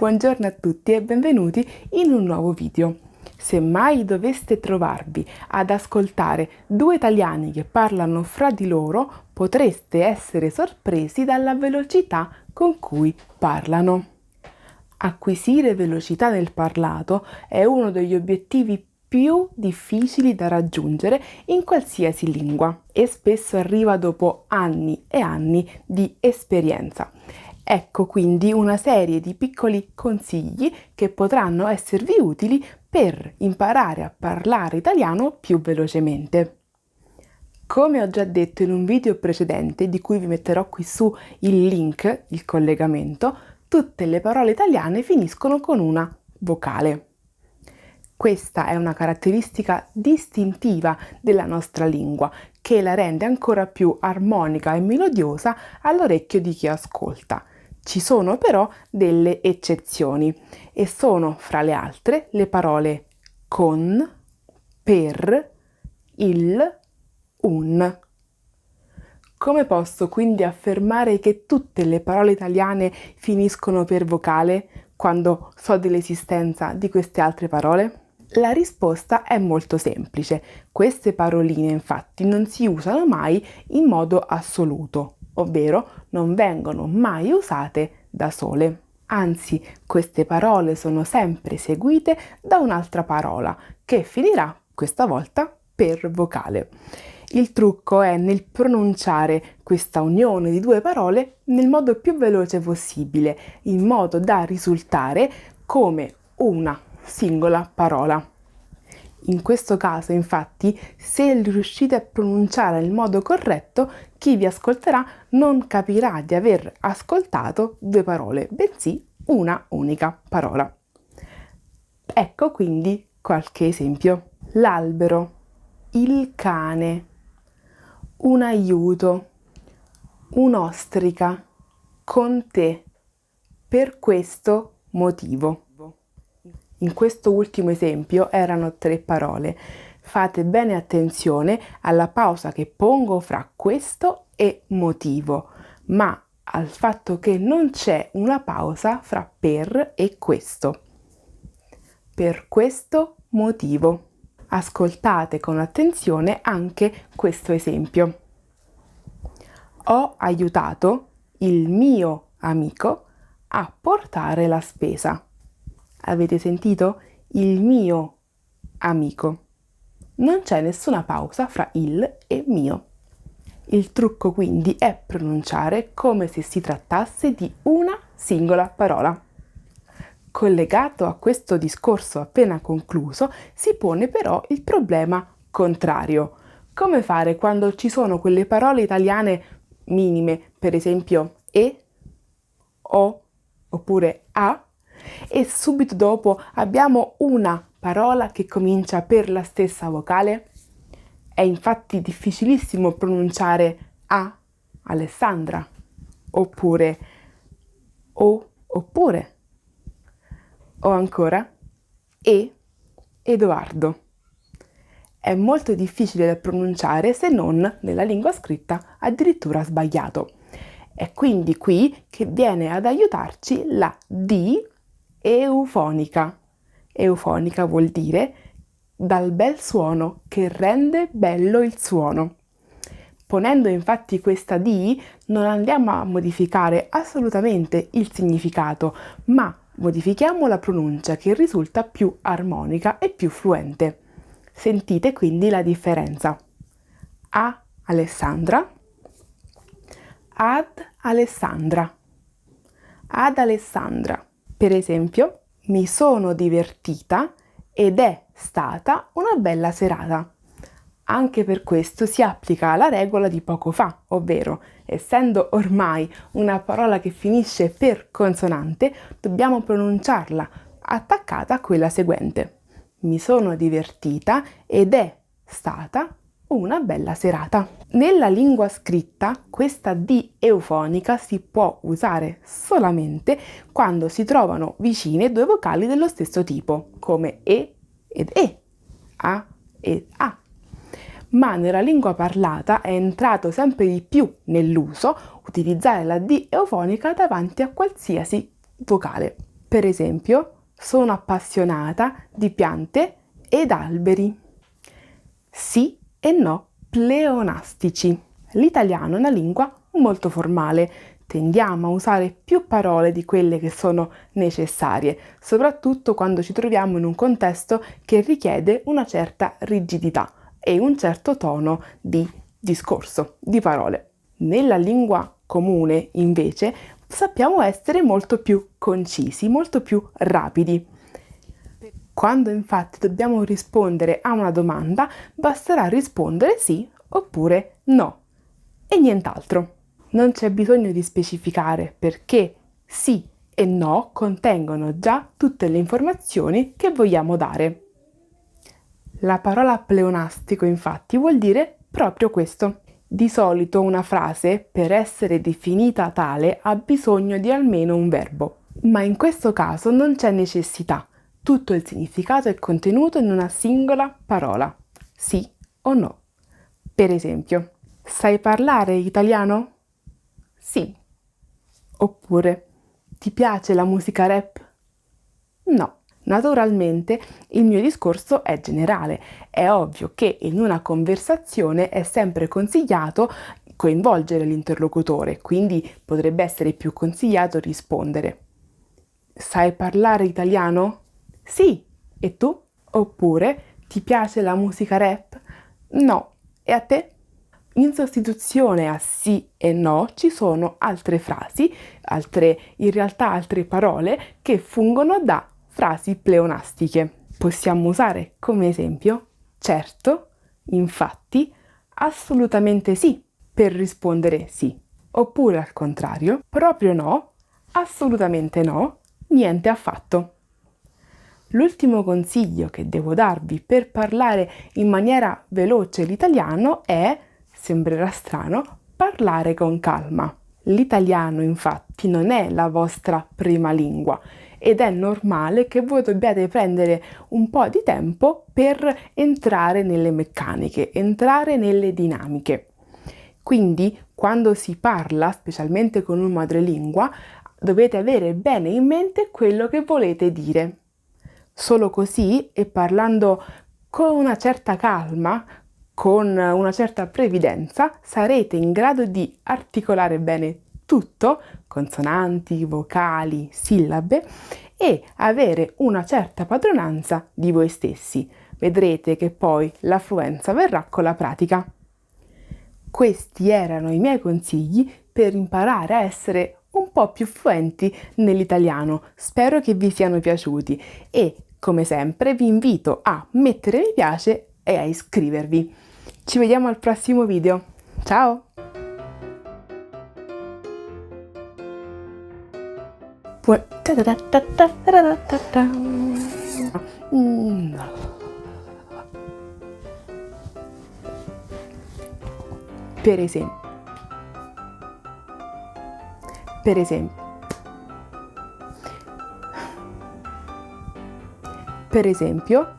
Buongiorno a tutti e benvenuti in un nuovo video. Se mai doveste trovarvi ad ascoltare due italiani che parlano fra di loro, potreste essere sorpresi dalla velocità con cui parlano. Acquisire velocità nel parlato è uno degli obiettivi più difficili da raggiungere in qualsiasi lingua e spesso arriva dopo anni e anni di esperienza. Ecco quindi una serie di piccoli consigli che potranno esservi utili per imparare a parlare italiano più velocemente. Come ho già detto in un video precedente, di cui vi metterò qui su il link, il collegamento, tutte le parole italiane finiscono con una vocale. Questa è una caratteristica distintiva della nostra lingua, che la rende ancora più armonica e melodiosa all'orecchio di chi ascolta. Ci sono però delle eccezioni e sono, fra le altre, le parole con, per, il, un. Come posso quindi affermare che tutte le parole italiane finiscono per vocale quando so dell'esistenza di queste altre parole? La risposta è molto semplice. Queste paroline infatti non si usano mai in modo assoluto, ovvero non vengono mai usate da sole. Anzi, queste parole sono sempre seguite da un'altra parola che finirà questa volta per vocale. Il trucco è nel pronunciare questa unione di due parole nel modo più veloce possibile, in modo da risultare come una singola parola. In questo caso, infatti, se riuscite a pronunciare nel modo corretto, chi vi ascolterà non capirà di aver ascoltato due parole, bensì una unica parola. Ecco quindi qualche esempio. L'albero, il cane, un aiuto, un'ostrica, con te, per questo motivo. In questo ultimo esempio erano 3 parole. Fate bene attenzione alla pausa che pongo fra questo e motivo, ma al fatto che non c'è una pausa fra per e questo. Per questo motivo. Ascoltate con attenzione anche questo esempio. Ho aiutato il mio amico a portare la spesa. Avete sentito? Il mio amico. Non c'è nessuna pausa fra il e mio. Il trucco quindi è pronunciare come se si trattasse di una singola parola. Collegato a questo discorso appena concluso, si pone però il problema contrario. Come fare quando ci sono quelle parole italiane minime, per esempio e, o, oppure a, e subito dopo abbiamo una parola che comincia per la stessa vocale? È infatti difficilissimo pronunciare a, Alessandra, oppure o, oppure, o ancora e, Edoardo. È molto difficile da pronunciare se non nella lingua scritta addirittura sbagliato. È quindi qui che viene ad aiutarci la D eufonica. Eufonica vuol dire dal bel suono che rende bello il suono. Ponendo infatti questa D non andiamo a modificare assolutamente il significato, ma modifichiamo la pronuncia che risulta più armonica e più fluente. Sentite quindi la differenza. A Alessandra, ad Alessandra, ad Alessandra. Per esempio, mi sono divertita ed è stata una bella serata. Anche per questo si applica la regola di poco fa, ovvero, essendo ormai una parola che finisce per consonante, dobbiamo pronunciarla attaccata a quella seguente. Mi sono divertita ed è stata una bella serata. Nella lingua scritta questa D eufonica si può usare solamente quando si trovano vicine due vocali dello stesso tipo, come e ed e, a ed a. Ma nella lingua parlata è entrato sempre di più nell'uso utilizzare la D eufonica davanti a qualsiasi vocale. Per esempio, sono appassionata di piante ed alberi. Sì e no pleonastici. L'italiano è una lingua molto formale. Tendiamo a usare più parole di quelle che sono necessarie, soprattutto quando ci troviamo in un contesto che richiede una certa rigidità e un certo tono di discorso, di parole. Nella lingua comune, invece, sappiamo essere molto più concisi, molto più rapidi. Quando infatti dobbiamo rispondere a una domanda, basterà rispondere sì oppure no e nient'altro. Non c'è bisogno di specificare perché sì e no contengono già tutte le informazioni che vogliamo dare. La parola pleonastico infatti vuol dire proprio questo. Di solito una frase, per essere definita tale, ha bisogno di almeno un verbo, ma in questo caso non c'è necessità. Tutto il significato è contenuto in una singola parola, sì o no. Per esempio, sai parlare italiano? Sì. Oppure, ti piace la musica rap? No. Naturalmente il mio discorso è generale. È ovvio che in una conversazione è sempre consigliato coinvolgere l'interlocutore, quindi potrebbe essere più consigliato rispondere. Sai parlare italiano? Sì. E tu? Oppure, ti piace la musica rap? No. E a te? In sostituzione a sì e no ci sono altre frasi, in realtà altre parole che fungono da frasi pleonastiche. Possiamo usare come esempio certo, infatti, assolutamente sì per rispondere sì, oppure al contrario, proprio no, assolutamente no, niente affatto. L'ultimo consiglio che devo darvi per parlare in maniera veloce l'italiano è, sembrerà strano, parlare con calma. L'italiano infatti non è la vostra prima lingua ed è normale che voi dobbiate prendere un po' di tempo per entrare nelle meccaniche, entrare nelle dinamiche. Quindi quando si parla, specialmente con un madrelingua, dovete avere bene in mente quello che volete dire. Solo così e parlando con una certa calma, con una certa previdenza, sarete in grado di articolare bene tutto, consonanti, vocali, sillabe, e avere una certa padronanza di voi stessi. Vedrete che poi la fluenza verrà con la pratica. Questi erano i miei consigli per imparare a essere un po' più fluenti nell'italiano. Spero che vi siano piaciuti e, come sempre, vi invito a mettere mi piace e a iscrivervi. Ci vediamo al prossimo video. Ciao! Per esempio, per esempio, per esempio,